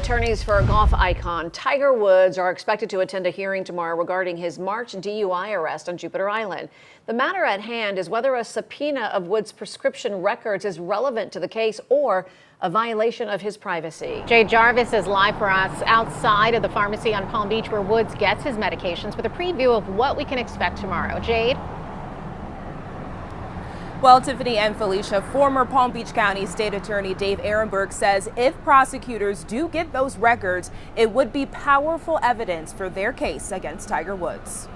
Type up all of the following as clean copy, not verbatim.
Attorneys for golf icon Tiger Woods are expected to attend a hearing tomorrow regarding his March DUI arrest on Jupiter Island. The matter at hand is whether a subpoena of Woods' prescription records is relevant to the case or a violation of his privacy. Jade Jarvis is live for us outside of the pharmacy on Palm Beach where Woods gets his medications with a preview of what we can expect tomorrow. Jade? Well, Tiffany and Felicia, former Palm Beach County State Attorney Dave Ehrenberg says if prosecutors do get those records, it would be powerful evidence for their case against Tiger Woods.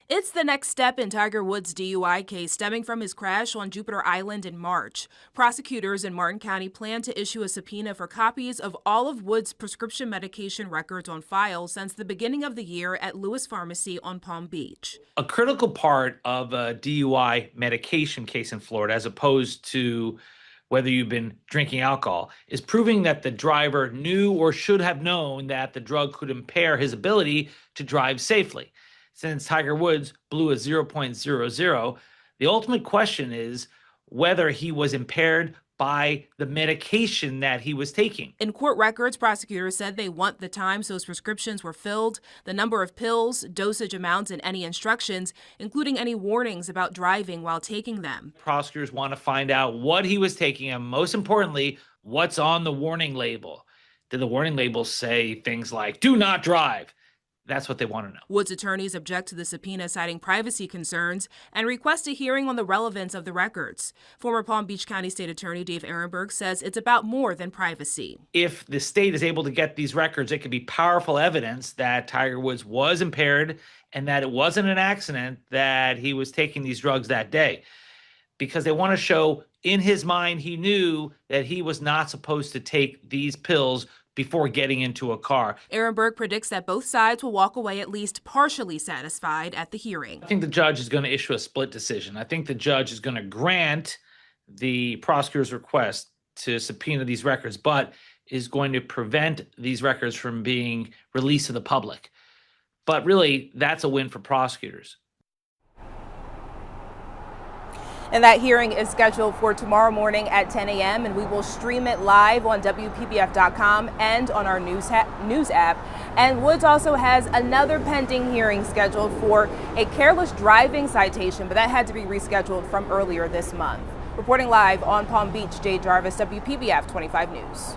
It's the next step in Tiger Woods' DUI case stemming from his crash on Jupiter Island in March. Prosecutors in Martin County plan to issue a subpoena for copies of all of Woods' prescription medication records on file since the beginning of the year at Lewis Pharmacy on Palm Beach. A critical part of a DUI medication case in Florida, as opposed to whether you've been drinking alcohol, is proving that the driver knew or should have known that the drug could impair his ability to drive safely. Since Tiger Woods blew a 0.00, the ultimate question is whether he was impaired by the medication that he was taking. In court records, prosecutors said they want the times those prescriptions were filled, the number of pills, dosage amounts, and any instructions, including any warnings about driving while taking them. Prosecutors want to find out what he was taking and, most importantly, what's on the warning label. Did the warning label say things like, "Do not drive"? That's what they want to know. Woods' attorneys object to the subpoena, citing privacy concerns, and request a hearing on the relevance of the records. Former Palm Beach County State Attorney Dave Ehrenberg says it's about more than privacy. If the state is able to get these records, it could be powerful evidence that Tiger Woods was impaired and that it wasn't an accident that he was taking these drugs that day. Because they want to show in his mind he knew that he was not supposed to take these pills before getting into a car. Ehrenberg predicts that both sides will walk away at least partially satisfied at the hearing. I think the judge is going to issue a split decision. I think the judge is going to grant the prosecutor's request to subpoena these records, but is going to prevent these records from being released to the public. But really, that's a win for prosecutors. And that hearing is scheduled for tomorrow morning at 10 a.m. and we will stream it live on WPBF.com and on our news app. And Woods also has another pending hearing scheduled for a careless driving citation, but that had to be rescheduled from earlier this month. Reporting live on Palm Beach, Jade Jarvis, WPBF 25 News.